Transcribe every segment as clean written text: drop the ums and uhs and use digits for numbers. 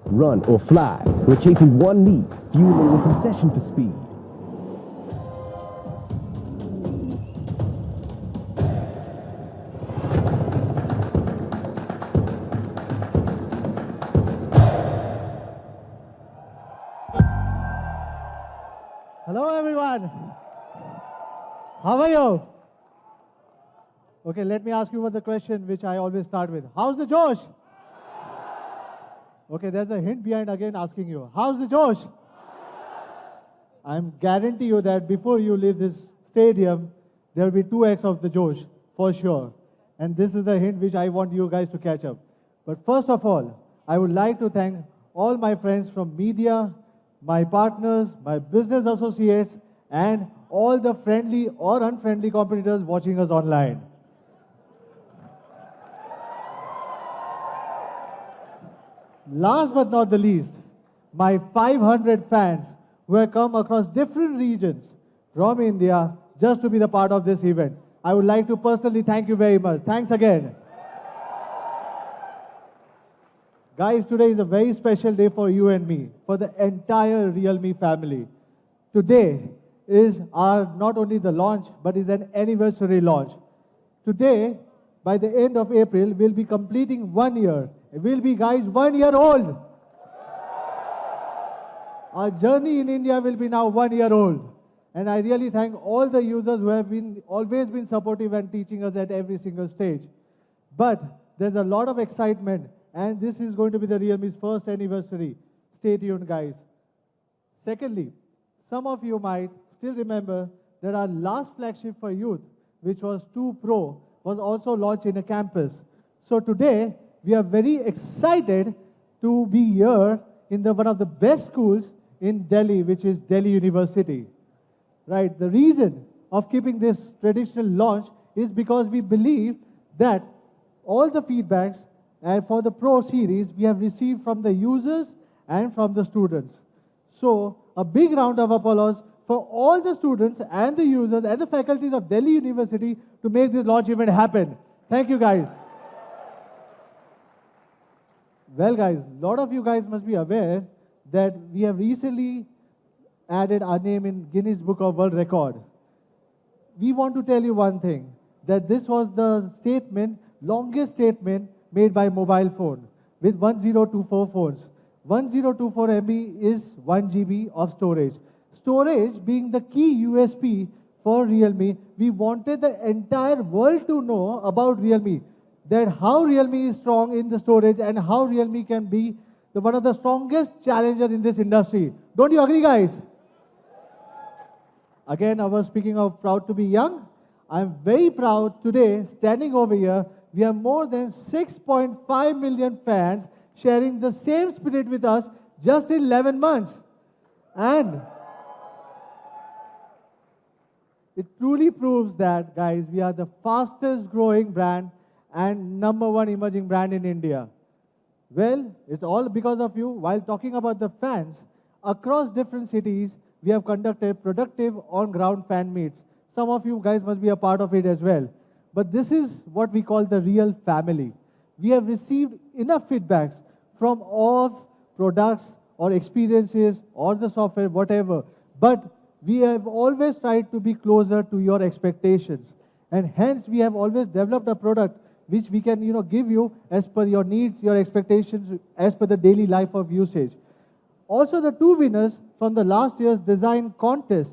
Run or fly, we're chasing one need, fueling this obsession for speed. Hello everyone. How are you? Okay, let me ask you one the question which I always start with. How's the Josh? Okay, there's a hint behind again asking you. How's the Josh? I'm guarantee you that before you leave this stadium, there will be 2x of the Josh, for sure. And this is the hint which I want you guys to catch up. But first of all, I would like to thank all my friends from media, my partners, my business associates, and all the friendly or unfriendly competitors watching us online. Last but not the least, my 500 fans who have come across different regions from India just to be the part of this event. I would like to personally thank you very much. Thanks again. Guys, today is a very special day for you and me, for the entire realme family. Today is our not only the launch, but is an anniversary launch. Today, by the end of April, we'll be completing 1 year. We'll be, guys, 1 year old. Our journey in India will be now 1 year old. And I really thank all the users who have always been supportive and teaching us at every single stage. But there's a lot of excitement, and this is going to be the Realme's first anniversary. Stay tuned, guys. Secondly, some of you might still remember that our last flagship for youth, which was 2 Pro, was also launched in a campus. So today, we are very excited to be here in one of the best schools in Delhi, which is Delhi University. Right? The reason of keeping this traditional launch is because we believe that all the feedbacks for the Pro series we have received from the users and from the students. So a big round of applause for all the students and the users and the faculties of Delhi University to make this launch event happen. Thank you, guys. Well, guys, a lot of you guys must be aware that we have recently added our name in Guinness Book of World Record. We want to tell you one thing, that this was the longest statement made by mobile phone with 1024 phones. 1024 MB is 1 GB of storage. Storage being the key USP for Realme, we wanted the entire world to know about Realme, that how Realme is strong in the storage and how Realme can be one of the strongest challenger in this industry. Don't you agree, guys? Again, I was speaking of proud to be young. I'm very proud today, standing over here, we have more than 6.5 million fans sharing the same spirit with us just in 11 months. And it truly proves that, guys, we are the fastest growing brand and #1 emerging brand in India. Well, it's all because of you. While talking about the fans, across different cities, we have conducted productive on-ground fan meets. Some of you guys must be a part of it as well. But this is what we call the real family. We have received enough feedbacks from all products or experiences or the software, whatever. But we have always tried to be closer to your expectations. And hence, we have always developed a product which we can give you as per your needs, your expectations, as per the daily life of usage. Also, the 2 winners from the last year's design contest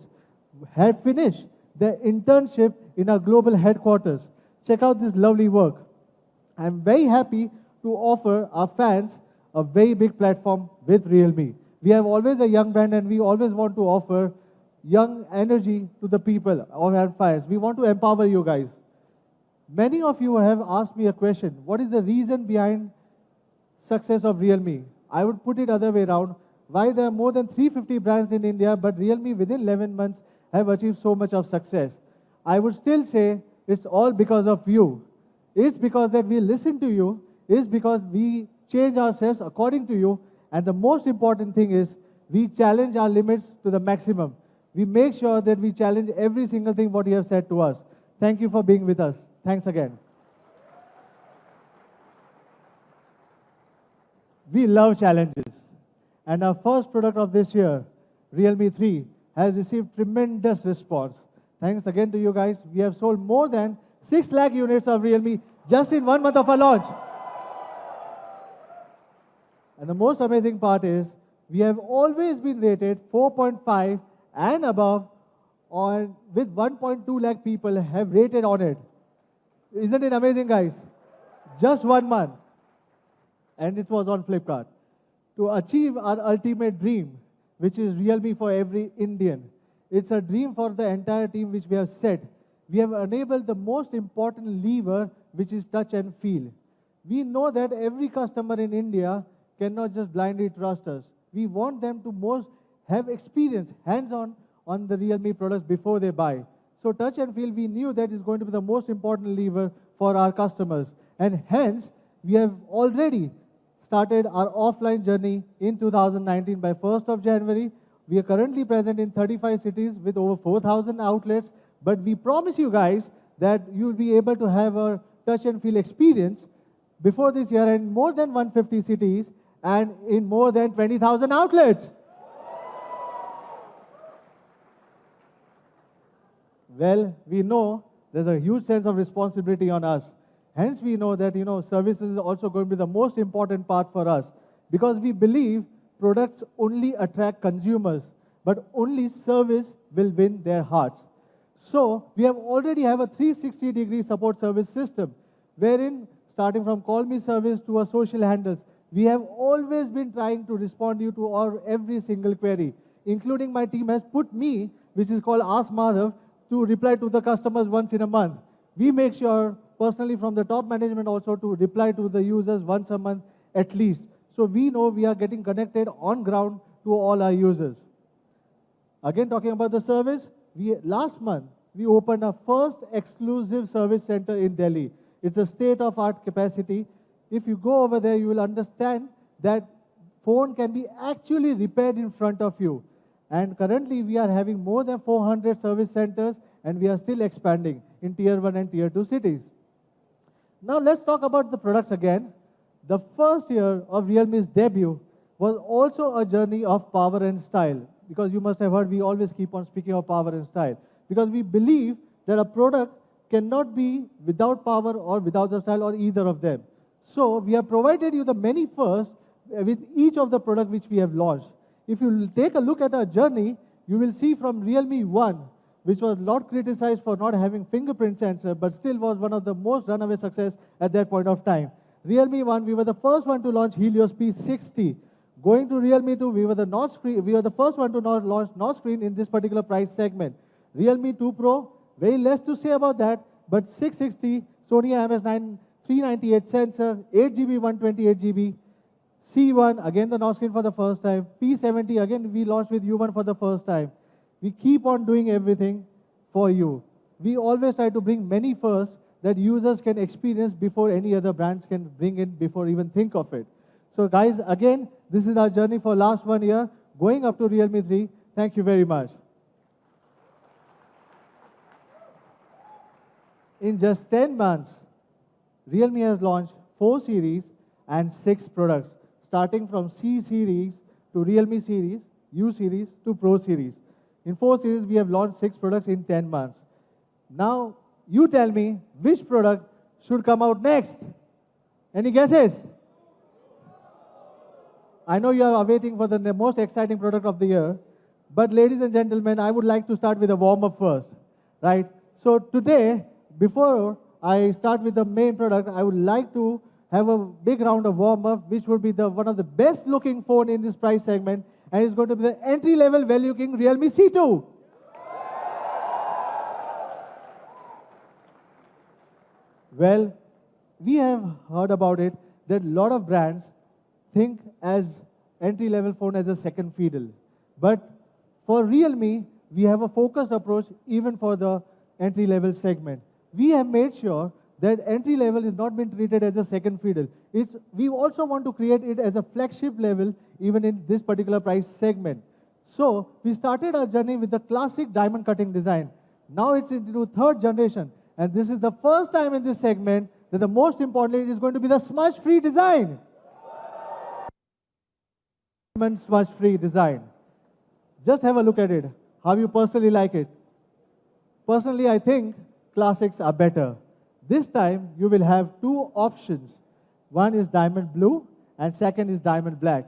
had finished their internship in our global headquarters. Check out this lovely work. I'm very happy to offer our fans a very big platform with Realme. We have always a young brand and we always want to offer young energy to the people, our fans. We want to empower you guys. Many of you have asked me a question. What is the reason behind success of Realme? I would put it other way around. Why there are more than 350 brands in India, but Realme within 11 months have achieved so much of success? I would still say it's all because of you. It's because that we listen to you. It's because we change ourselves according to you. And the most important thing is we challenge our limits to the maximum. We make sure that we challenge every single thing what you have said to us. Thank you for being with us. Thanks again. We love challenges. And our first product of this year, Realme 3, has received tremendous response. Thanks again to you guys. We have sold more than 6 lakh units of Realme just in 1 month of our launch. And the most amazing part is, we have always been rated 4.5 and above, with 1.2 lakh people have rated on it. Isn't it amazing, guys? Just 1 month. And it was on Flipkart. To achieve our ultimate dream, which is Realme for every Indian. It's a dream for the entire team which we have set. We have enabled the most important lever, which is touch and feel. We know that every customer in India cannot just blindly trust us. We want them to have experience, hands-on, on the Realme products before they buy. So touch and feel, we knew that is going to be the most important lever for our customers. And hence, we have already started our offline journey in 2019 by 1st of January. We are currently present in 35 cities with over 4,000 outlets. But we promise you guys that you'll be able to have a touch and feel experience before this year in more than 150 cities and in more than 20,000 outlets. Well, we know there's a huge sense of responsibility on us. Hence, we know that, services is also going to be the most important part for us, because we believe products only attract consumers, but only service will win their hearts. So, we already have a 360-degree support service system, wherein, starting from call me service to our social handles, we have always been trying to respond to you to every single query, including my team has put me, which is called Ask Madhav, to reply to the customers once in a month. We make sure, personally from the top management also, to reply to the users once a month at least. So we know we are getting connected on ground to all our users. Again, talking about the service, last month, we opened our first exclusive service center in Delhi. It's a state-of-art capacity. If you go over there, you will understand that phone can be actually repaired in front of you. And currently, we are having more than 400 service centers, and we are still expanding in Tier 1 and Tier 2 cities. Now, let's talk about the products again. The first year of Realme's debut was also a journey of power and style, because you must have heard we always keep on speaking of power and style, because we believe that a product cannot be without power or without the style or either of them. So, we have provided you the many firsts with each of the products which we have launched. If you take a look at our journey, you will see from Realme 1, which was not criticized for not having fingerprint sensor, but still was one of the most runaway success at that point of time. Realme 1, we were the first one to launch Helios P60. Going to Realme 2, we were the first one to launch notch screen in this particular price segment. Realme 2 Pro, very less to say about that, but 660, Sony IMX9 398 sensor, 8GB, 128GB. C1, again the notch screen for the first time. P70, again we launched with U1 for the first time. We keep on doing everything for you. We always try to bring many firsts that users can experience before any other brands can bring it, before even think of it. So guys, again, this is our journey for last 1 year, going up to Realme 3. Thank you very much. In just 10 months, Realme has launched 4 series and 6 products, starting from C series to Realme series, U series to Pro series. In 4 series, we have launched 6 products in 10 months. Now, you tell me which product should come out next. Any guesses? I know you are awaiting for the most exciting product of the year, but ladies and gentlemen, I would like to start with a warm-up first, right? So today, before I start with the main product, I would like to have a big round of warm-up, which would be one of the best-looking phone in this price segment, and it's going to be the entry-level value king Realme C2. Well, we have heard about it that a lot of brands think as entry-level phone as a second fiddle. But for Realme, we have a focused approach even for the entry-level segment. We have made sure that entry level is not been treated as a second fiddle. We also want to create it as a flagship level even in this particular price segment. So we started our journey with the classic diamond cutting design. Now it's into 3rd generation, and this is the first time in this segment that the most importantly it is going to be the smudge-free design. smudge-free design. Just have a look at it. How you personally like it? Personally, I think classics are better. This time, you will have two options. One is diamond blue and second is diamond black.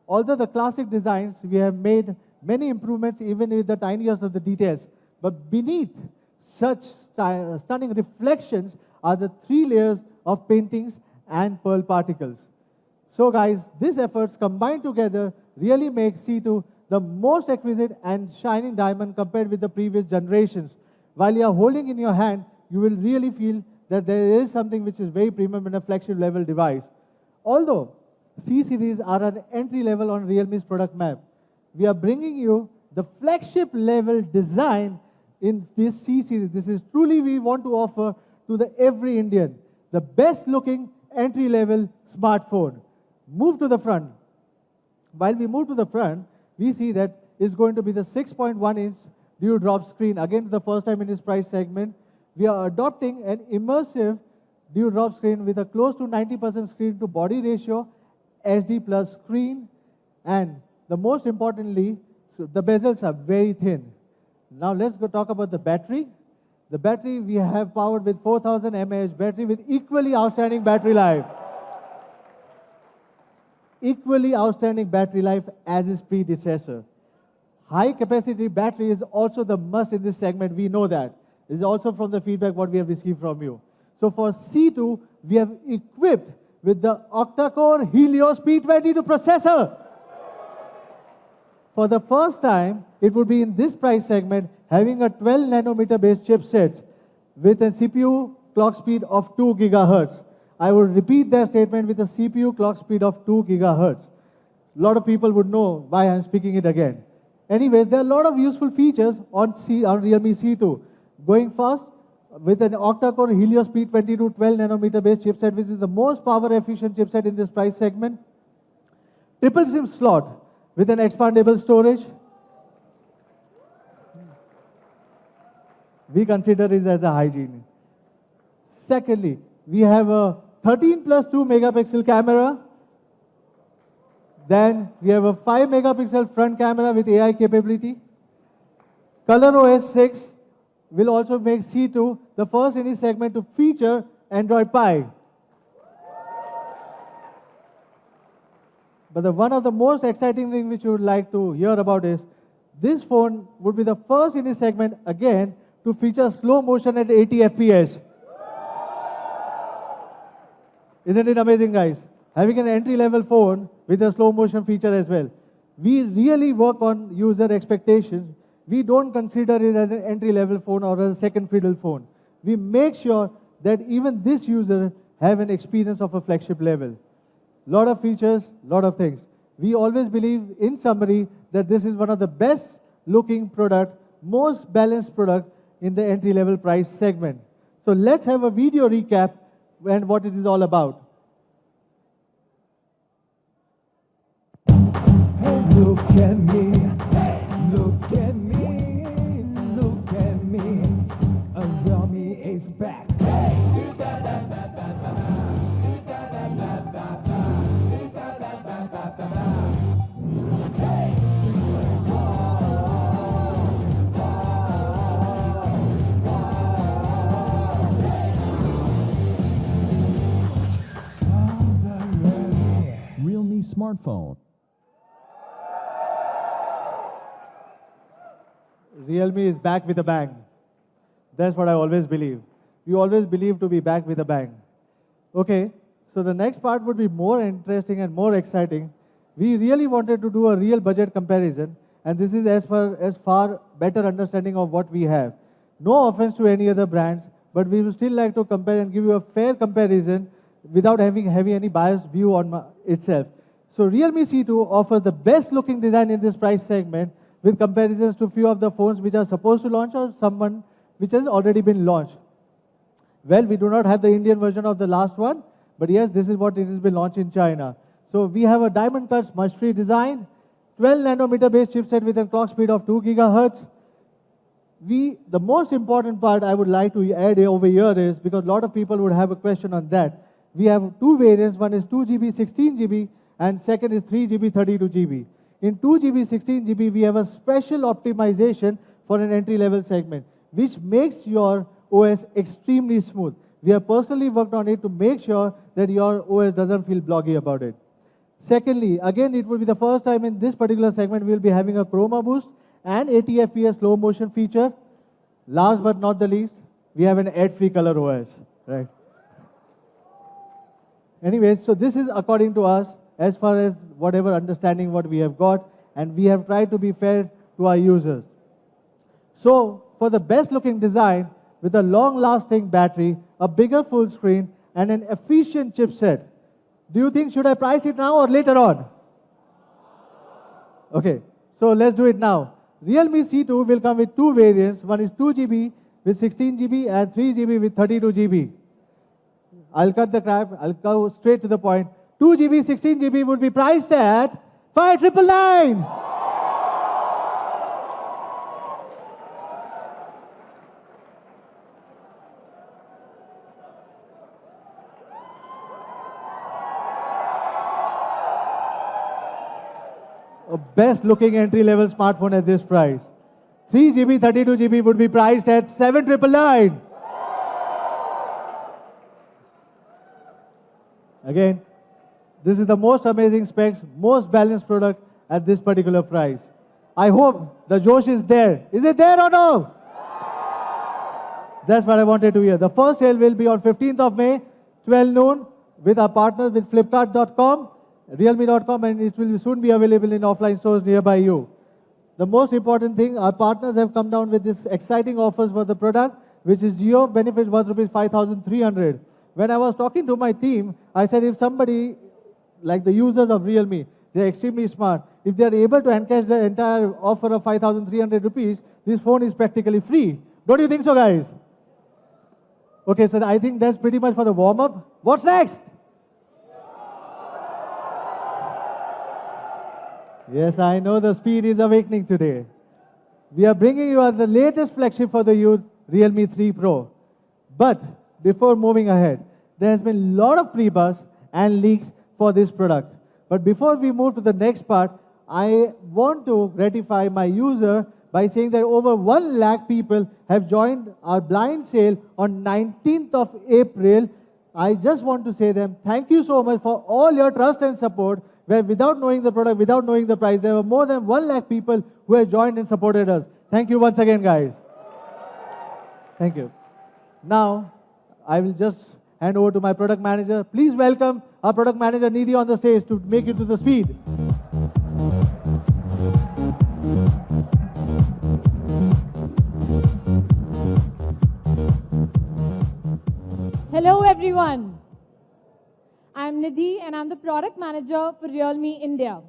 Although the classic designs, we have made many improvements even with the tiniest of the details. But beneath such stunning reflections are the 3 layers of paintings and pearl particles. So guys, these efforts combined together really make C2 the most exquisite and shining diamond compared with the previous generations. While you are holding in your hand, you will really feel that there is something which is very premium in a flagship level device. Although C series are an entry level on Realme's product map, we are bringing you the flagship level design in this C series. This is truly we want to offer to the every Indian, the best looking entry level smartphone. Move to the front. While we move to the front, we see that it's going to be the 6.1-inch dewdrop screen. Again, for the first time in this price segment, we are adopting an immersive dewdrop screen with a close to 90% screen to body ratio, SD plus screen, and the most importantly, the bezels are very thin. Now let's go talk about the battery. The battery we have powered with 4000 mAh battery with equally outstanding battery life. Equally outstanding battery life as its predecessor. High capacity battery is also the must in this segment, we know that. This is also from the feedback what we have received from you. So for C2, we have equipped with the octa-core Helios P22 processor. For the first time, it would be in this price segment having a 12 nanometer based chipset with a CPU clock speed of 2 gigahertz. I will repeat that statement with a CPU clock speed of 2 gigahertz. A lot of people would know why I'm speaking it again. Anyways, there are a lot of useful features on Realme C2. Going fast with an octa-core Helios P22 12 nanometer based chipset, which is the most power efficient chipset in this price segment. Triple SIM slot with an expandable storage. We consider it as a hygiene. Secondly, we have a 13 plus 2 megapixel camera. Then we have a 5 megapixel front camera with AI capability. ColorOS 6 will also make C2 the first in this segment to feature Android Pie. But one of the most exciting things which you would like to hear about is this phone would be the first in this segment again to feature slow motion at 80 FPS. Isn't it amazing, guys? Having an entry-level phone with a slow motion feature as well. We really work on user expectations. We don't consider it as an entry-level phone or as a second fiddle phone. We make sure that even this user have an experience of a flagship level. Lot of features, lot of things. We always believe, in summary, that this is one of the best looking product, most balanced product in the entry-level price segment. So let's have a video recap and what it is all about. Look at me, look at me, look at me. Around me is back. Realme smartphone. Realme is back with a bang. That's what I always believe. We always believe to be back with a bang. Okay, so the next part would be more interesting and more exciting. We really wanted to do a real budget comparison, and this is as far better understanding of what we have. No offense to any other brands, but we would still like to compare and give you a fair comparison without having any biased view on itself. So Realme C2 offers the best looking design in this price segment with comparisons to few of the phones which are supposed to launch or someone which has already been launched. Well, we do not have the Indian version of the last one, but yes, this is what it has been launched in China. So we have a diamond cut smudge-free design, 12 nanometer based chipset with a clock speed of 2 gigahertz. The most important part I would like to add over here is, because a lot of people would have a question on that, we have two variants. One is 2 GB, 16 GB, and second is 3 GB, 32 GB. In 2GB, 16GB, we have a special optimization for an entry-level segment, which makes your OS extremely smooth. We have personally worked on it to make sure that your OS doesn't feel bloggy about it. Secondly, again, it will be the first time in this particular segment we will be having a chroma boost and 80 FPS slow motion feature. Last but not the least, we have an ad-free color OS, right? Anyways, so this is according to us, as far as whatever understanding what we have got, and we have tried to be fair to our users. So, for the best looking design, with a long lasting battery, a bigger full screen, and an efficient chipset, do you think should I price it now or later on? Okay, so let's do it now. Realme C2 will come with two variants. One is 2GB with 16GB and 3GB with 32GB. I'll cut the crap, I'll go straight to the point. 2GB, 16GB would be priced at 5,999. A best looking entry level smartphone at this price. 3GB, 32GB would be priced at 7,999. Again, this is the most amazing specs, most balanced product at this particular price. I hope the Josh is there. Is it there or no? That's what I wanted to hear. The first sale will be on 15th of May, 12 noon, with our partners with Flipkart.com, realme.com, and it will soon be available in offline stores nearby you. The most important thing, our partners have come down with this exciting offers for the product, which is Geo benefits worth rupees 5,300. When I was talking to my team, I said if somebody, like the users of Realme, they're extremely smart. If they're able to encash the entire offer of 5,300 rupees, this phone is practically free. Don't you think so, guys? Okay, so I think that's pretty much for the warm-up. What's next? Yes, I know the speed is awakening today. We are bringing you the latest flagship for the youth, Realme 3 Pro. But before moving ahead, there has been a lot of pre-buzz and leaks for this product. But before we move to the next part, I want to gratify my user by saying that over 1 lakh people have joined our blind sale on 19th of April. I just want to say them, thank you so much for all your trust and support, where without knowing the product, without knowing the price, there were more than 1 lakh people who have joined and supported us. Thank you once again, guys. Thank you. Now, I will just hand over to my product manager. Please welcome our product manager, Nidhi, on the stage to make it to the speed. Hello, everyone. I'm Nidhi, and I'm the product manager for Realme India.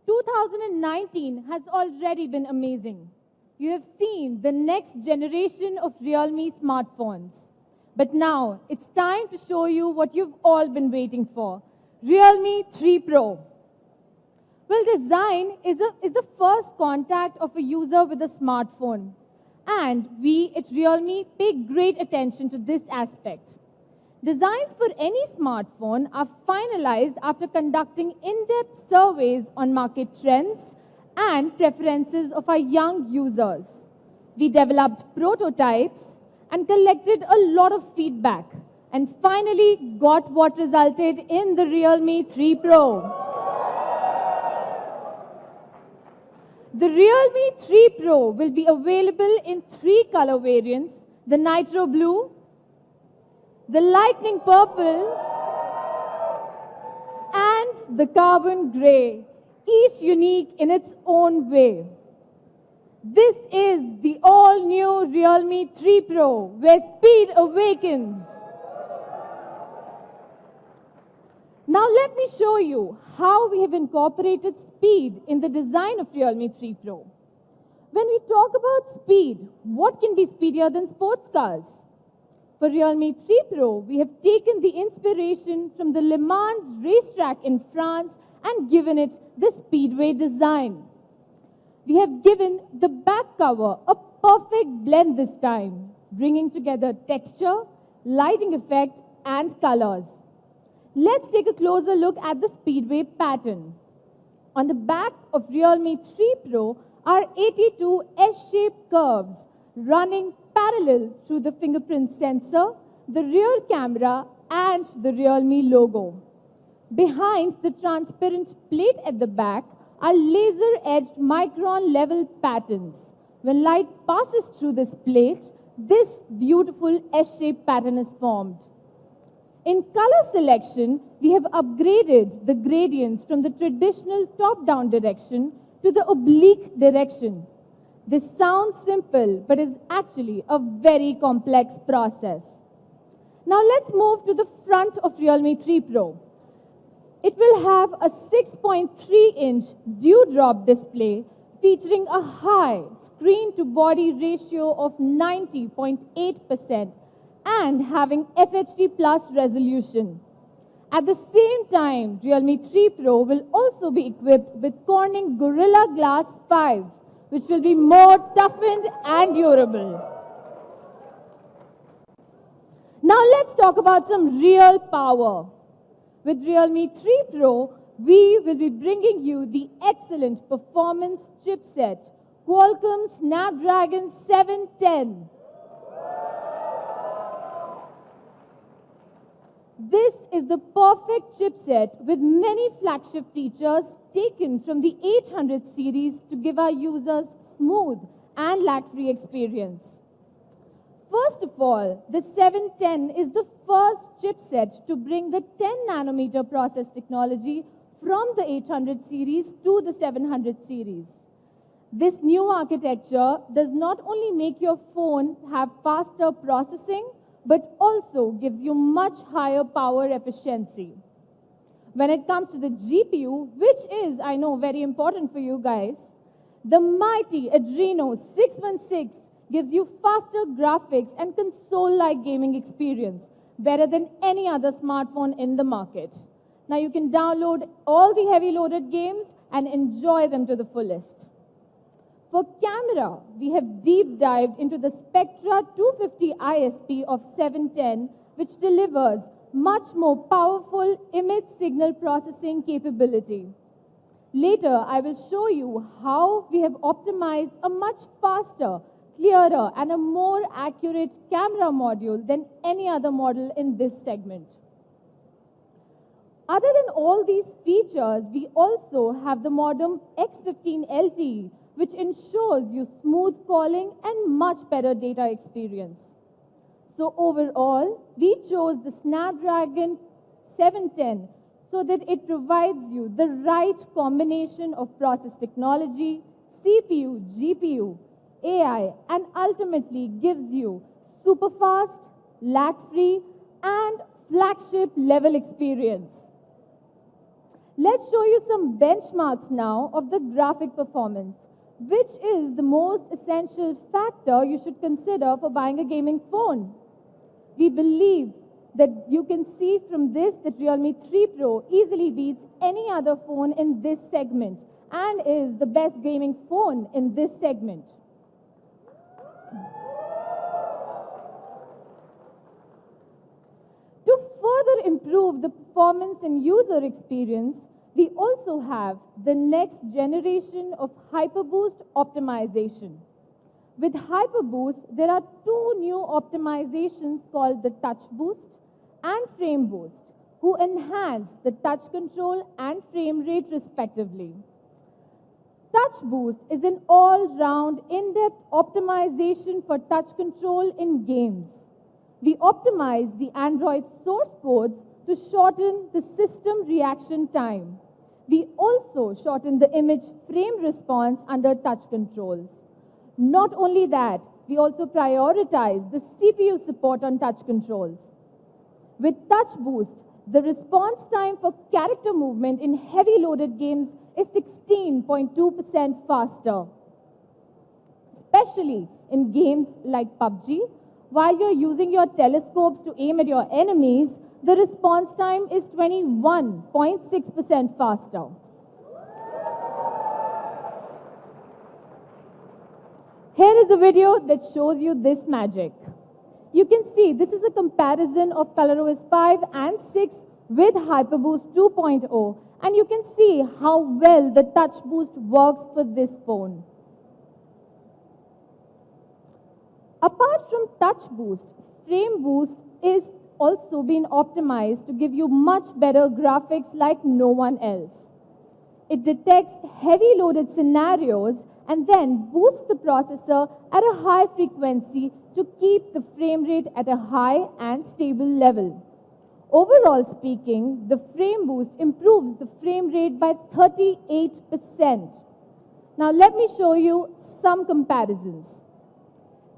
2019 has already been amazing. You have seen the next generation of Realme smartphones. But now, it's time to show you what you've all been waiting for, Realme 3 Pro. Well, design is the first contact of a user with a smartphone. And we at Realme pay great attention to this aspect. Designs for any smartphone are finalized after conducting in-depth surveys on market trends and preferences of our young users. We developed prototypes and collected a lot of feedback, and finally got what resulted in the Realme 3 Pro. The Realme 3 Pro will be available in 3 color variants: the Nitro Blue, the Lightning Purple, and the Carbon Grey, each unique in its own way. This is the all-new Realme 3 Pro, where speed awakens. Now let me show you how we have incorporated speed in the design of Realme 3 Pro. When we talk about speed, what can be speedier than sports cars? For Realme 3 Pro, we have taken the inspiration from the Le Mans racetrack in France and given it the speedway design. We have given the back cover a perfect blend this time, bringing together texture, lighting effect, and colors. Let's take a closer look at the speedway pattern. On the back of Realme 3 Pro are 82 S-shaped curves running parallel through the fingerprint sensor, the rear camera, and the Realme logo. Behind the transparent plate at the back are laser-edged micron-level patterns. When light passes through this plate, this beautiful S-shaped pattern is formed. In color selection, we have upgraded the gradients from the traditional top-down direction to the oblique direction. This sounds simple, but is actually a very complex process. Now let's move to the front of Realme 3 Pro. It will have a 6.3-inch dewdrop display featuring a high screen-to-body ratio of 90.8% and having FHD plus resolution. At the same time, Realme 3 Pro will also be equipped with Corning Gorilla Glass 5, which will be more toughened and durable. Now let's talk about some real power. With Realme 3 Pro, we will be bringing you the excellent performance chipset, Qualcomm Snapdragon 710. This is the perfect chipset with many flagship features taken from the 800 series to give our users smooth and lag-free experience. First of all, the 710 is the first chipset to bring the 10-nanometer process technology from the 800 series to the 700 series. This new architecture does not only make your phone have faster processing, but also gives you much higher power efficiency. When it comes to the GPU, which is, I know, very important for you guys, the mighty Adreno 616 gives you faster graphics and console-like gaming experience, better than any other smartphone in the market. Now you can download all the heavy-loaded games and enjoy them to the fullest. For camera, we have deep dived into the Spectra 250 ISP of 710, which delivers much more powerful image signal processing capability. Later, I will show you how we have optimized a much faster, clearer, and a more accurate camera module than any other model in this segment. Other than all these features, we also have the modem X15 LTE, which ensures you smooth calling and much better data experience. So overall, we chose the Snapdragon 710 so that it provides you the right combination of process technology, CPU, GPU, AI, and ultimately gives you super fast, lag-free, and flagship-level experience. Let's show you some benchmarks now of the graphic performance, which is the most essential factor you should consider for buying a gaming phone. We believe that you can see from this that Realme 3 Pro easily beats any other phone in this segment and is the best gaming phone in this segment. To further improve the performance and user experience, we also have the next generation of HyperBoost optimization. With HyperBoost, there are two new optimizations called the Touch Boost and Frame Boost, who enhance the touch control and frame rate respectively. Touch Boost is an all-round, in-depth optimization for touch control in games. We optimize the Android source codes to shorten the system reaction time. We also shorten the image frame response under touch controls. Not only that, we also prioritize the CPU support on touch controls. With Touch Boost, the response time for character movement in heavy loaded games is 16.2% faster. Especially in games like PUBG, while you're using your telescopes to aim at your enemies, the response time is 21.6% faster. Here is a video that shows you this magic. You can see this is a comparison of ColorOS 5 and 6 with HyperBoost 2.0, And you can see how well the touch boost works for this phone. Apart from touch boost, frame boost is also been optimized to give you much better graphics like no one else. It detects heavy loaded scenarios and then boosts the processor at a high frequency to keep the frame rate at a high and stable level. Overall speaking, the frame boost improves the frame rate by 38%. Now let me show you some comparisons.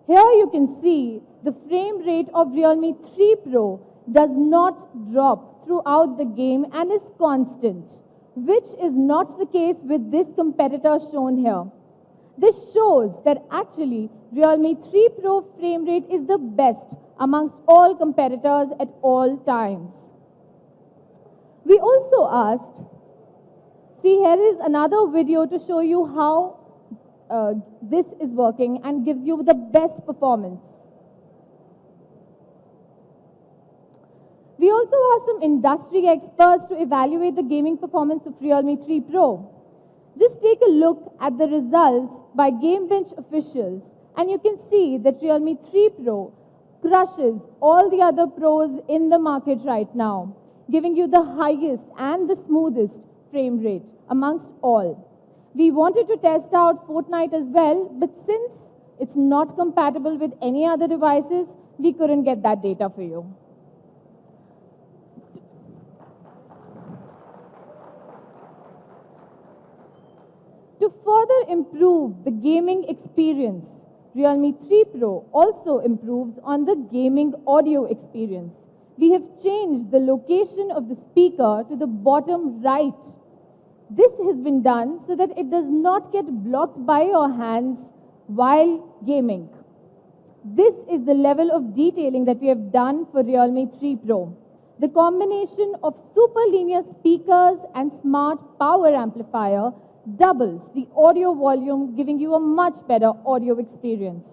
Here you can see the frame rate of Realme 3 Pro does not drop throughout the game and is constant, which is not the case with this competitor shown here. This shows that actually Realme 3 Pro frame rate is the best amongst all competitors at all times. We also asked, see here is another video to show you how this is working and gives you the best performance. We also asked some industry experts to evaluate the gaming performance of Realme 3 Pro. Just take a look at the results by GameBench officials and you can see that Realme 3 Pro crushes all the other pros in the market right now, giving you the highest and the smoothest frame rate amongst all. We wanted to test out Fortnite as well, but since it's not compatible with any other devices, we couldn't get that data for you. To further improve the gaming experience, Realme 3 Pro also improves on the gaming audio experience. We have changed the location of the speaker to the bottom right. This has been done so that it does not get blocked by your hands while gaming. This is the level of detailing that we have done for Realme 3 Pro. The combination of super linear speakers and smart power amplifier doubles the audio volume, giving you a much better audio experience.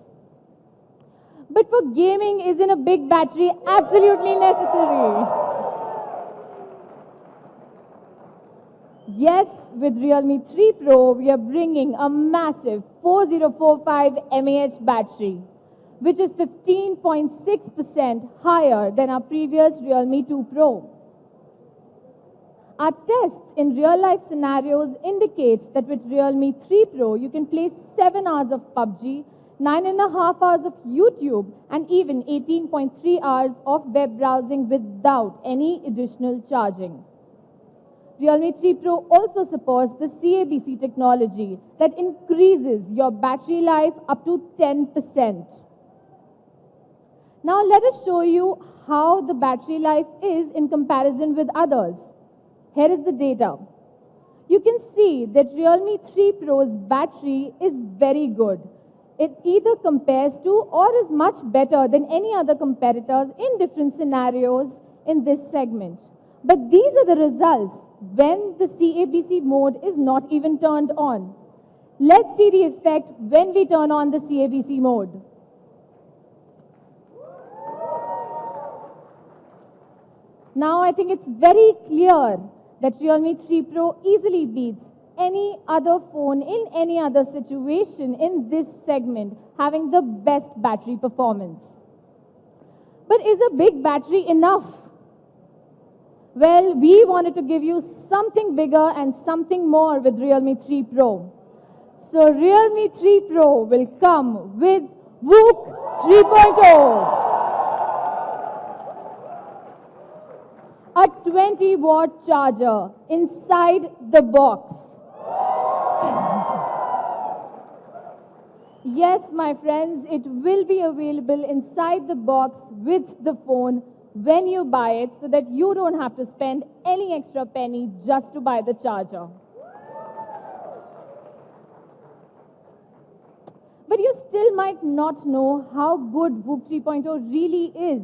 But for gaming, isn't a big battery absolutely necessary? Yes, with Realme 3 Pro, we are bringing a massive 4045 mAh battery, which is 15.6% higher than our previous Realme 2 Pro. Our tests in real-life scenarios indicate that with Realme 3 Pro, you can play 7 hours of PUBG, 9.5 hours of YouTube, and even 18.3 hours of web browsing without any additional charging. Realme 3 Pro also supports the CABC technology that increases your battery life up to 10%. Now let us show you how the battery life is in comparison with others. Here is the data. You can see that Realme 3 Pro's battery is very good. It either compares to or is much better than any other competitors in different scenarios in this segment. But these are the results when the CABC mode is not even turned on. Let's see the effect when we turn on the CABC mode. Now I think it's very clear that Realme 3 Pro easily beats any other phone in any other situation in this segment, having the best battery performance. But is a big battery enough? Well, we wanted to give you something bigger and something more with Realme 3 Pro. So Realme 3 Pro will come with VOOC 3.0. A 20-watt charger inside the box. Yes, my friends, it will be available inside the box with the phone when you buy it so that you don't have to spend any extra penny just to buy the charger. But you still might not know how good VOOC 3.0 really is,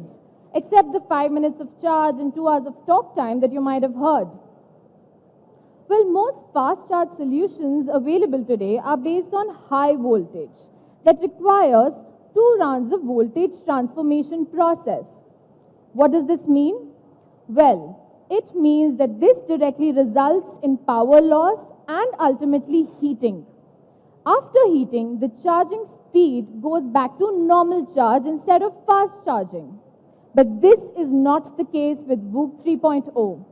except the 5 minutes of charge and 2 hours of talk time that you might have heard. Well, most fast charge solutions available today are based on high voltage that requires 2 rounds of voltage transformation process. What does this mean? Well, it means that this directly results in power loss and ultimately heating. After heating, the charging speed goes back to normal charge instead of fast charging. But this is not the case with VOOC 3.0.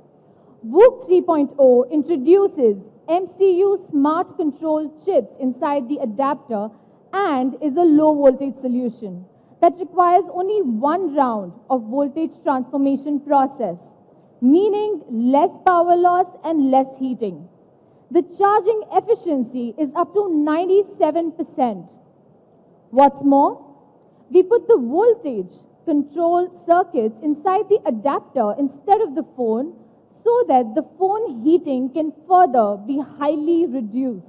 VOOC 3.0 introduces MCU smart control chips inside the adapter and is a low voltage solution that requires only one round of voltage transformation process, meaning less power loss and less heating. The charging efficiency is up to 97%. What's more, we put the voltage control circuits inside the adapter instead of the phone so that the phone heating can further be highly reduced.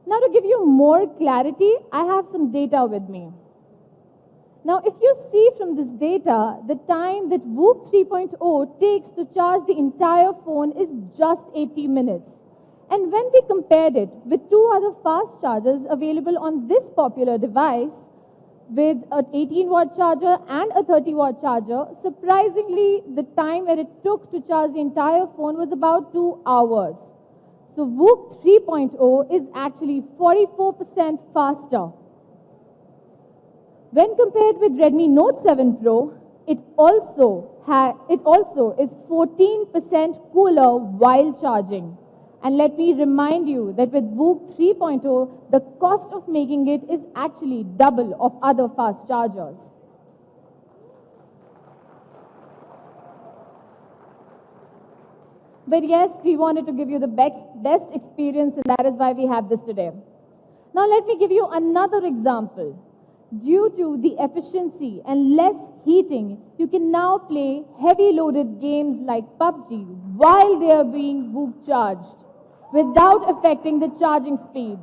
Now, to give you more clarity, I have some data with me. Now, if you see from this data, the time that VOOC 3.0 takes to charge the entire phone is just 80 minutes. And when we compared it with two other fast chargers available on this popular device, with an 18-watt charger and a 30-watt charger, surprisingly, the time that it took to charge the entire phone was about 2 hours. So VOOC 3.0 is actually 44% faster. When compared with Redmi Note 7 Pro, it also is 14% cooler while charging. And let me remind you that with VOOC 3.0, the cost of making it is actually double of other fast chargers. But yes, we wanted to give you the best experience, and that is why we have this today. Now let me give you another example. Due to the efficiency and less heating, you can now play heavy loaded games like PUBG while they are being VOOC charged without affecting the charging speed.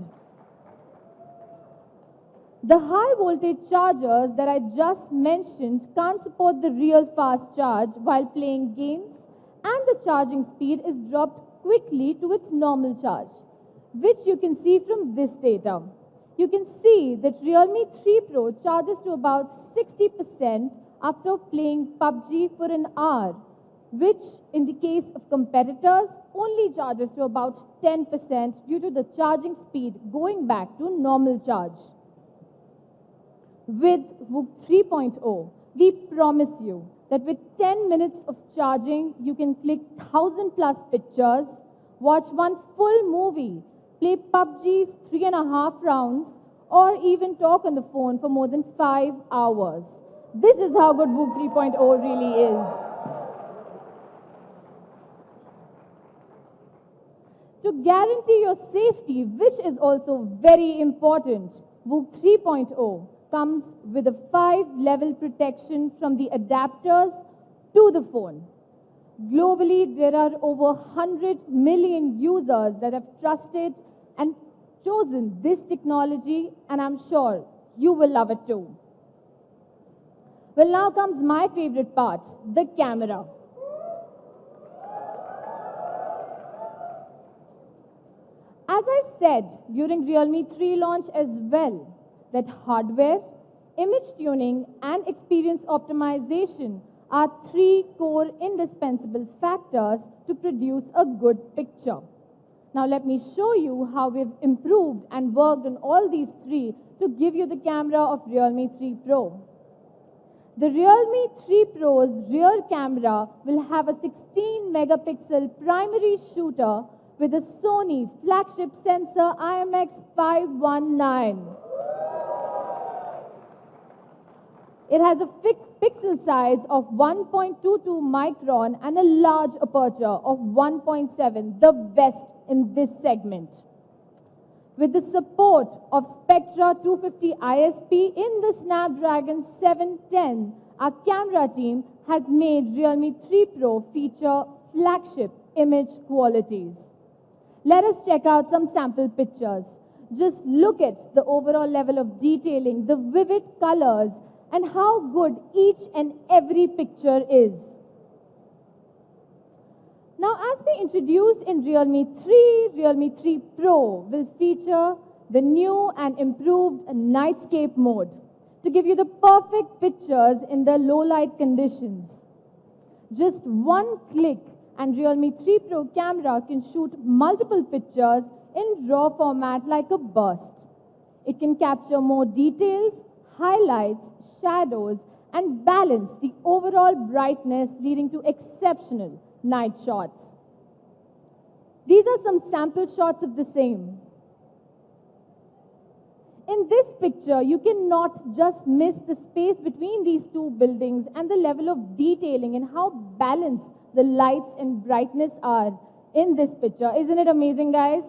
The high voltage chargers that I just mentioned can't support the real fast charge while playing games, and the charging speed is dropped quickly to its normal charge, which you can see from this data. You can see that Realme 3 Pro charges to about 60% after playing PUBG for an hour, which in the case of competitors only charges to about 10% due to the charging speed going back to normal charge. With VOOC 3.0, we promise you that with 10 minutes of charging, you can click 1,000+ pictures, watch one full movie, play PUBG's 3.5 rounds, or even talk on the phone for more than 5 hours. This is how good VOOC 3.0 really is. To guarantee your safety, which is also very important, VOOC 3.0 comes with a 5-level protection from the adapters to the phone. Globally, there are over 100 million users that have trusted and chosen this technology, and I'm sure you will love it too. Well, now comes my favorite part, the camera. As I said during Realme 3 launch as well, that hardware, image tuning, and experience optimization are 3 core indispensable factors to produce a good picture. Now let me show you how we've improved and worked on all these 3 to give you the camera of Realme 3 Pro. The Realme 3 Pro's rear camera will have a 16-megapixel primary shooter with a Sony flagship sensor IMX519. It has a fixed pixel size of 1.22 micron and a large aperture of 1.7, the best in this segment. With the support of Spectra 250 ISP in the Snapdragon 710, our camera team has made Realme 3 Pro feature flagship image qualities. Let us check out some sample pictures. Just look at the overall level of detailing, the vivid colors, and how good each and every picture is. Now, as we introduced in Realme 3 Pro will feature the new and improved nightscape mode to give you the perfect pictures in the low light conditions. Just one click and Realme 3 Pro camera can shoot multiple pictures in RAW format like a burst. It can capture more details, highlights, shadows, and balance the overall brightness, leading to exceptional night shots. These are some sample shots of the same. In this picture, you cannot just miss the space between these two buildings and the level of detailing and how balanced the lights and brightness are in this picture. Isn't it amazing, guys?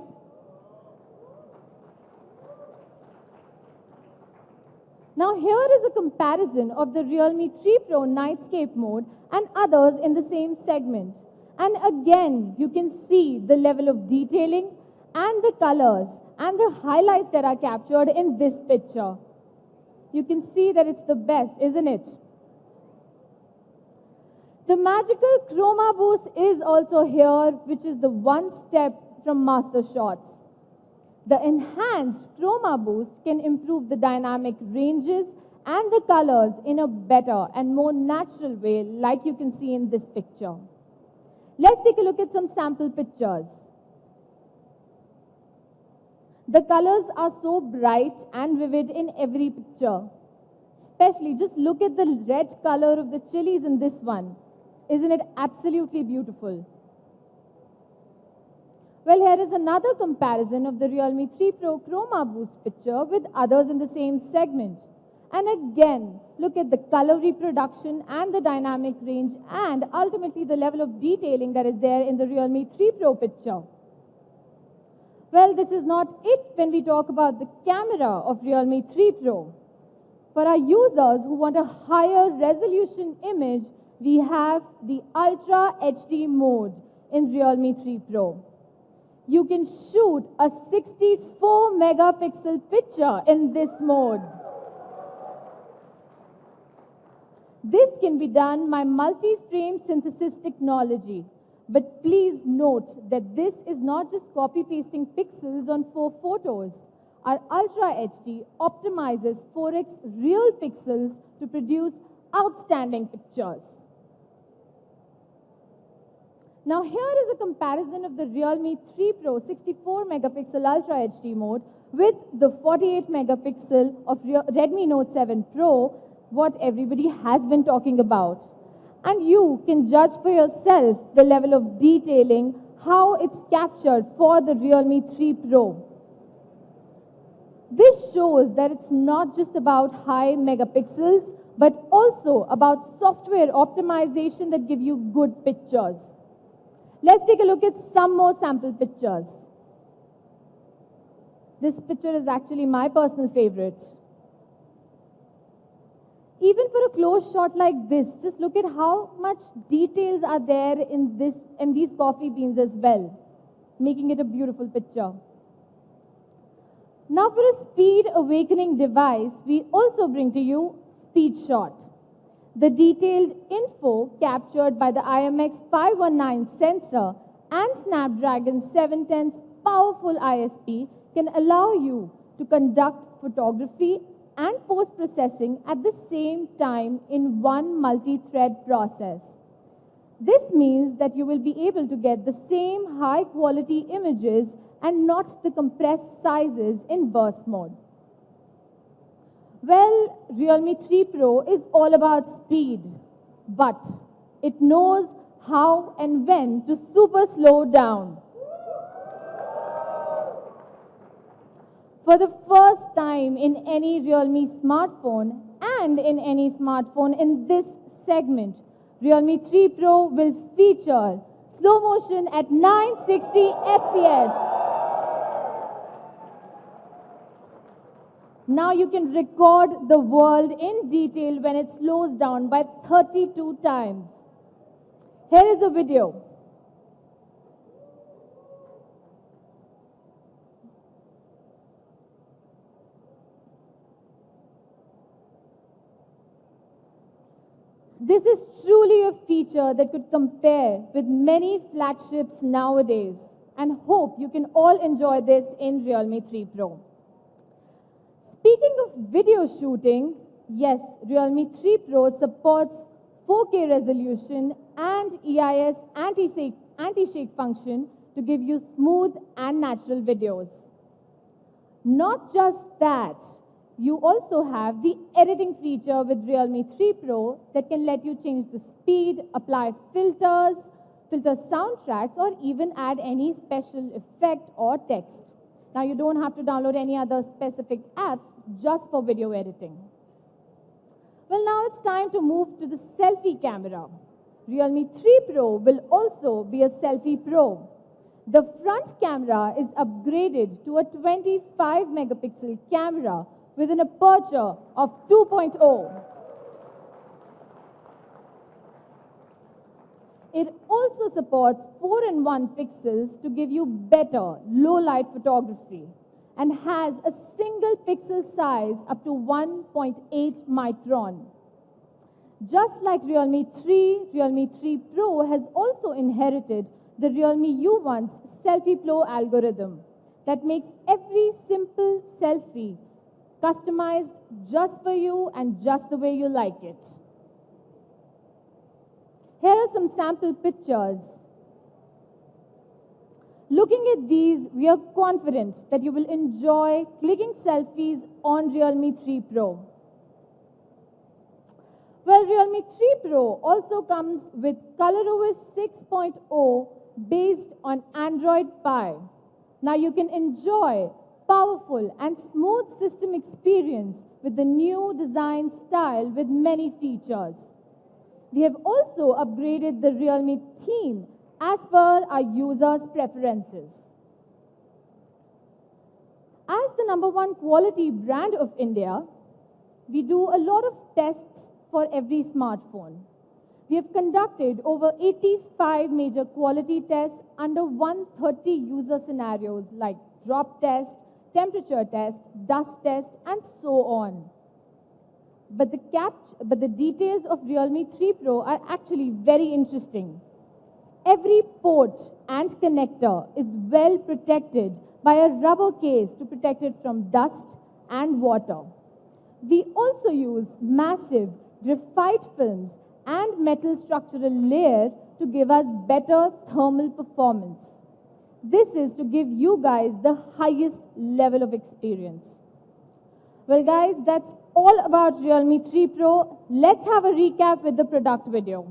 Now here is a comparison of the Realme 3 Pro Nightscape mode and others in the same segment. And again, you can see the level of detailing and the colors and the highlights that are captured in this picture. You can see that it's the best, isn't it? The magical chroma boost is also here, which is the one step from master shots. The enhanced chroma boost can improve the dynamic ranges and the colors in a better and more natural way, like you can see in this picture. Let's take a look at some sample pictures. The colors are so bright and vivid in every picture. Especially, just look at the red color of the chilies in this one. Isn't it absolutely beautiful? Well, here is another comparison of the Realme 3 Pro Chroma Boost picture with others in the same segment. And again, look at the color reproduction and the dynamic range and ultimately the level of detailing that is there in the Realme 3 Pro picture. Well, this is not it when we talk about the camera of Realme 3 Pro. For our users who want a higher resolution image, we have the Ultra HD mode in Realme 3 Pro. You can shoot a 64 megapixel picture in this mode. This can be done by multi-frame synthesis technology. But please note that this is not just copy-pasting pixels on 4 photos. Our Ultra HD optimizes 4x real pixels to produce outstanding pictures. Now here is a comparison of the Realme 3 Pro 64 megapixel Ultra HD mode with the 48 megapixel of Redmi Note 7 Pro, what everybody has been talking about. And you can judge for yourself the level of detailing, how it's captured for the Realme 3 Pro. This shows that it's not just about high megapixels, but also about software optimization that give you good pictures. Let's take a look at some more sample pictures. This picture is actually my personal favorite. Even for a close shot like this, just look at how much details are there in these coffee beans as well, making it a beautiful picture. Now for a speed awakening device, we also bring to you Speed Shot. The detailed info captured by the IMX519 sensor and Snapdragon 710's powerful ISP can allow you to conduct photography and post-processing at the same time in one multi-thread process. This means that you will be able to get the same high-quality images and not the compressed sizes in burst mode. Well, Realme 3 Pro is all about speed, but it knows how and when to super slow down. For the first time in any Realme smartphone and in any smartphone in this segment, Realme 3 Pro will feature slow motion at 960 FPS. Now you can record the world in detail when it slows down by 32 times. Here is a video. This is truly a feature that could compare with many flagships nowadays, and hope you can all enjoy this in Realme 3 Pro. Speaking of video shooting, yes, Realme 3 Pro supports 4K resolution and EIS anti-shake function to give you smooth and natural videos. Not just that, you also have the editing feature with Realme 3 Pro that can let you change the speed, apply filters, filter soundtracks, or even add any special effect or text. Now, you don't have to download any other specific apps just for video editing. Well, now it's time to move to the selfie camera. Realme 3 Pro will also be a selfie pro. The front camera is upgraded to a 25 megapixel camera with an aperture of 2.0. It also supports 4-in-1 pixels to give you better low-light photography and has a single pixel size up to 1.8 micron. Just like Realme 3, Realme 3 Pro has also inherited the Realme U1's Selfie Flow algorithm that makes every simple selfie customized just for you and just the way you like it. Here are some sample pictures. Looking at these, we are confident that you will enjoy clicking selfies on Realme 3 Pro. Well, Realme 3 Pro also comes with ColorOS 6.0 based on Android Pie. Now you can enjoy powerful and smooth system experience with the new design style with many features. We have also upgraded the Realme theme as per our users' preferences. As the #1 quality brand of India, we do a lot of tests for every smartphone. We have conducted over 85 major quality tests under 130 user scenarios like drop test, temperature test, dust test, and so on. But the details of Realme 3 Pro are actually very interesting. Every port and connector is well protected by a rubber case to protect it from dust and water. We also use massive graphite films and metal structural layer to give us better thermal performance. This is to give you guys the highest level of experience. Well, guys, that's all about Realme 3 Pro. Let's have a recap with the product video.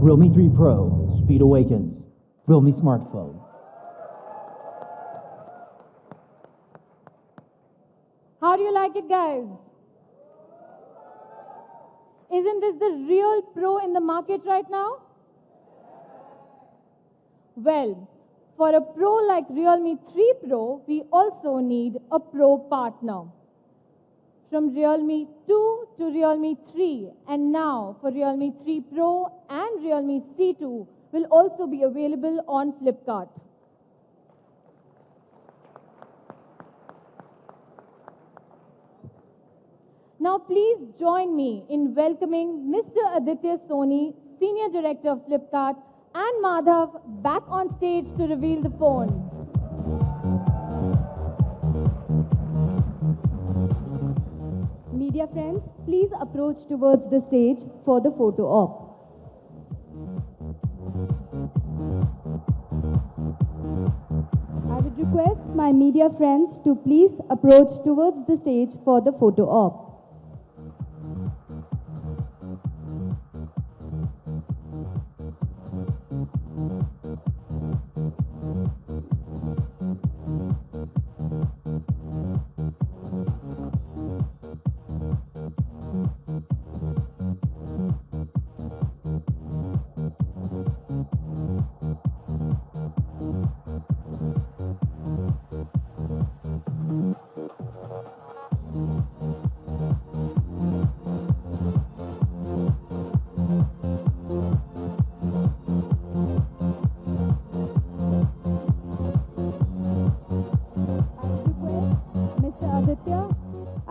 Realme 3 Pro, speed awakens. Realme smartphone. How do you like it, guys? Isn't this the real pro in the market right now? Well, for a pro like Realme 3 Pro, we also need a pro partner. From Realme 2 to Realme 3, and now for Realme 3 Pro and Realme C2 will also be available on Flipkart. Now please join me in welcoming Mr. Aditya Soni, Senior Director of Flipkart, and Madhav back on stage to reveal the phone. Media friends, please approach towards the stage for the photo op. I would request my media friends to please approach towards the stage for the photo op.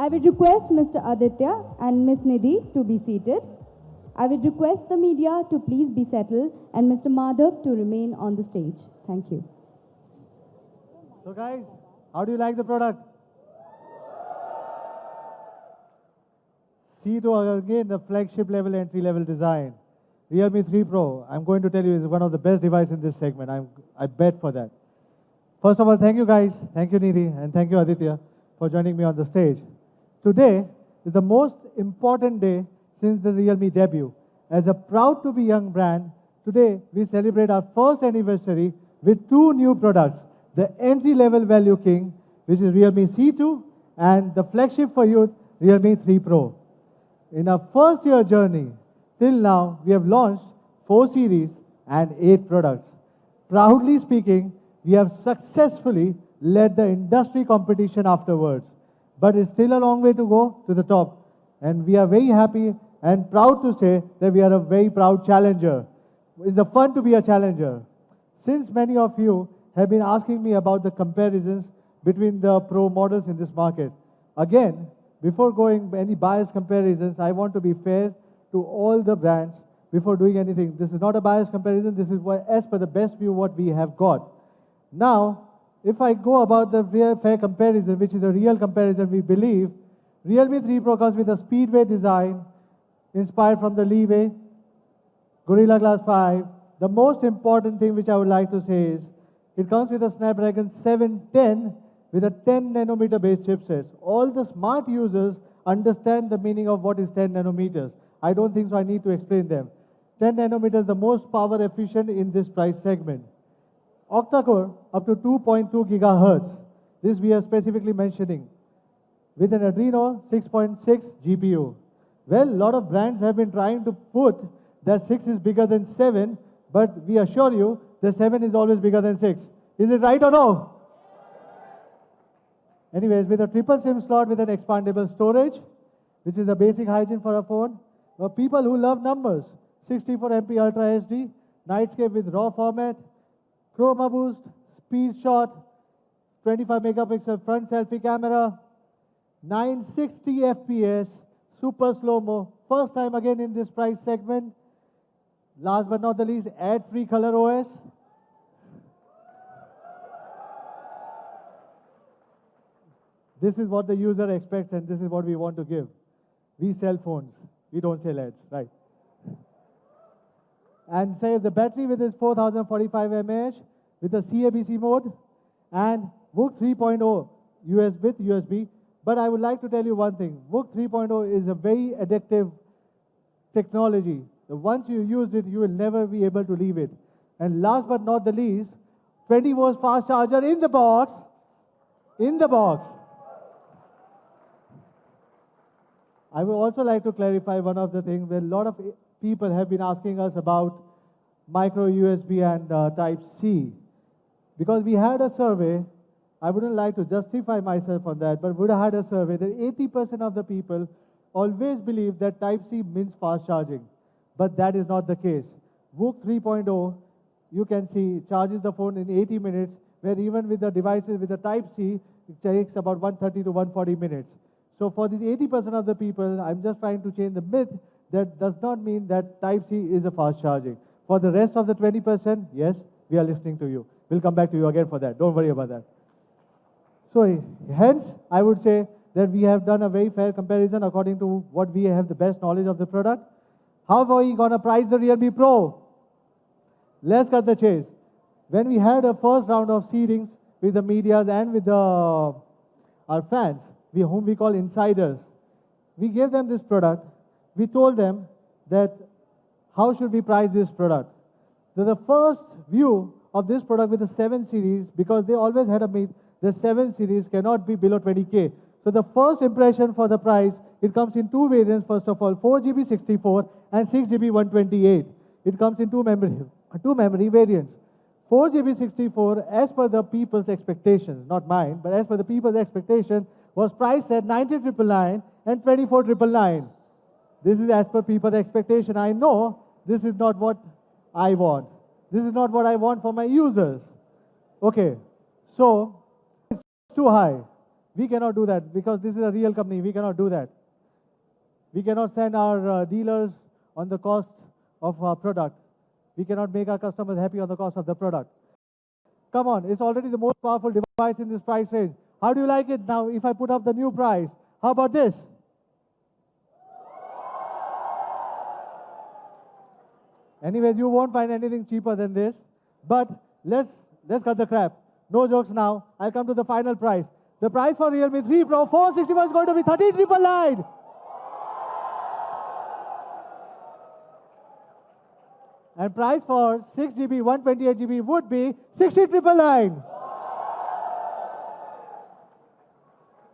I will request Mr. Aditya and Ms. Nidhi to be seated. I will request the media to please be settled and Mr. Madhav to remain on the stage. Thank you. So guys, how do you like the product? See to again the flagship level, entry level design. Realme 3 Pro, I'm going to tell you, is one of the best devices in this segment. I bet for that. First of all, thank you guys. Thank you Nidhi and thank you Aditya for joining me on the stage. Today is the most important day since the Realme debut. As a proud to be young brand, today we celebrate our first anniversary with two new products. The entry level value king, which is Realme C2, and the flagship for youth, Realme 3 Pro. In our first year journey, till now, we have launched 4 series and 8 products. Proudly speaking, we have successfully led the industry competition afterwards. But it's still a long way to go to the top. And we are very happy and proud to say that we are a very proud challenger. It's a fun to be a challenger. Since many of you have been asking me about the comparisons between the Pro models in this market. Again, before going any biased comparisons, I want to be fair to all the brands before doing anything. This is not a biased comparison. This is as per the best view what we have got. Now, if I go about the real fair comparison, which is a real comparison, we believe Realme 3 Pro comes with a speedway design inspired from the leeway, Gorilla Glass 5. The most important thing which I would like to say is it comes with a Snapdragon 710 with a 10 nanometer based chipset. All the smart users understand the meaning of what is 10 nanometers. I don't think so I need to explain them. 10 nanometers is the most power efficient in this price segment. Octa-core up to 2.2 gigahertz. This we are specifically mentioning. With an Adreno 6.6 GPU. Well, a lot of brands have been trying to put that 6 is bigger than 7, but we assure you the 7 is always bigger than 6. Is it right or no? Anyways, with a triple SIM slot with an expandable storage, which is a basic hygiene for a phone. For people who love numbers, 64 MP Ultra HD, Nightscape with RAW format, Chroma Boost, Speed Shot, 25 megapixel front selfie camera, 960 FPS, super slow-mo, first time again in this price segment. Last but not the least, ad-free color OS. This is what the user expects and this is what we want to give. We sell phones, we don't sell ads, right? And say the battery with its 4045 mAh with a CABC mode and VOOC 3.0 with USB. But I would like to tell you one thing, VOOC 3.0 is a very addictive technology. Once you use it, you will never be able to leave it. And last but not the least, 20 volts fast charger in the box. In the box. I would also like to clarify one of the things where a lot of people have been asking us about micro USB and Type-C. Because we had a survey, I wouldn't like to justify myself on that, but would have had a survey that 80% of the people always believe that Type-C means fast charging. But that is not the case. VOOC 3.0, you can see, charges the phone in 80 minutes, where even with the devices with the Type-C, it takes about 130 to 140 minutes. So for these 80% of the people, I'm just trying to change the myth. That does not mean that Type-C is a fast charging. For the rest of the 20%, yes, we are listening to you. We'll come back to you again for that. Don't worry about that. So hence, I would say that we have done a very fair comparison according to what we have the best knowledge of the product. How are we going to price the Realme Pro? Let's cut the chase. When we had a first round of seedings with the medias and with our fans, whom we call insiders, we gave them this product. We told them that how should we price this product. So the first view of this product with the 7 series, because they always had a myth, the 7 series cannot be below 20K. So the first impression for the price, it comes in 2 variants, first of all, 4GB 64 and 6GB 128. It comes in two memory variants. 4GB 64, as per the people's expectations, not mine, but as per the people's expectation, was priced at 19,999 and 24,999. This is as per people's expectation. I know this is not what I want. This is not what I want for my users. Okay, so it's too high. We cannot do that because this is a real company. We cannot do that. We cannot send our dealers on the cost of our product. We cannot make our customers happy on the cost of the product. Come on, it's already the most powerful device in this price range. How do you like it now if I put up the new price? How about this? Anyways, you won't find anything cheaper than this. But let's cut the crap. No jokes now. I'll come to the final price. The price for Realme 3 Pro 461 is going to be 13,999. And price for 6GB, 128GB would be 60,999.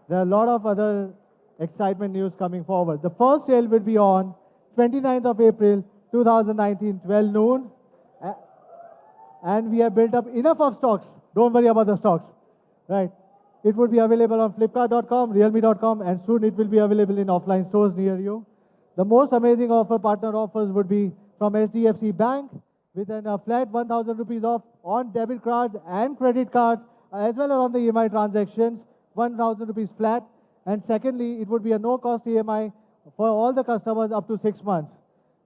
There are a lot of other excitement news coming forward. The first sale will be on 29th of April, 2019, 12 noon. And we have built up enough of stocks. Don't worry about the stocks. Right? It would be available on Flipkart.com, realme.com, and soon it will be available in offline stores near you. The most amazing partner offers would be from HDFC Bank with a flat 1,000 rupees off on debit cards and credit cards, as well as on the EMI transactions, 1,000 rupees flat. And secondly, it would be a no-cost EMI for all the customers up to 6 months,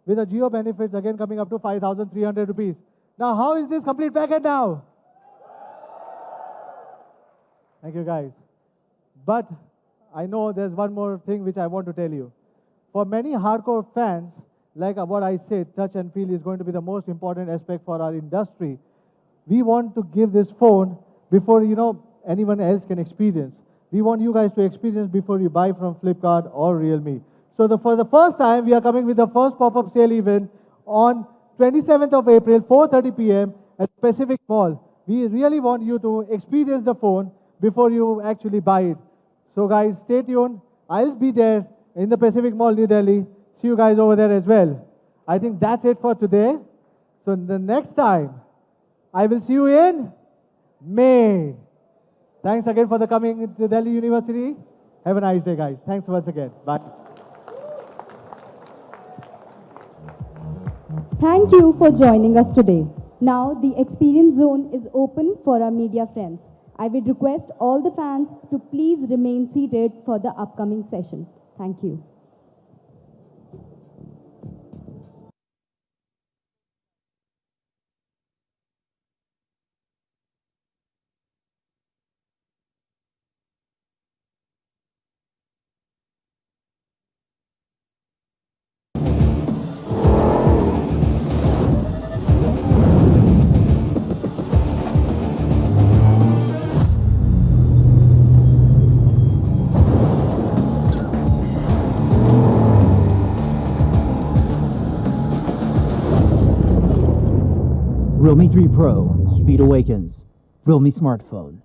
with a Geo benefits again coming up to 5,300 rupees. Now, how is this complete package now? Thank you, guys. But I know there's one more thing which I want to tell you. For many hardcore fans, like what I said, touch and feel is going to be the most important aspect for our industry. We want to give this phone before anyone else can experience. We want you guys to experience before you buy from Flipkart or Realme. So for the first time, we are coming with the first pop-up sale event on 27th of April, 4:30 p.m. at Pacific Mall. We really want you to experience the phone before you actually buy it. So guys, stay tuned. I'll be there in the Pacific Mall, New Delhi. See you guys over there as well. I think that's it for today. So the next time, I will see you in May. Thanks again for the coming to Delhi University. Have a nice day, guys. Thanks once again. Bye. Thank you for joining us today. Now the experience zone is open for our media friends. I would request all the fans to please remain seated for the upcoming session. Thank you. Realme 3 Pro, speed awakens. Realme smartphone.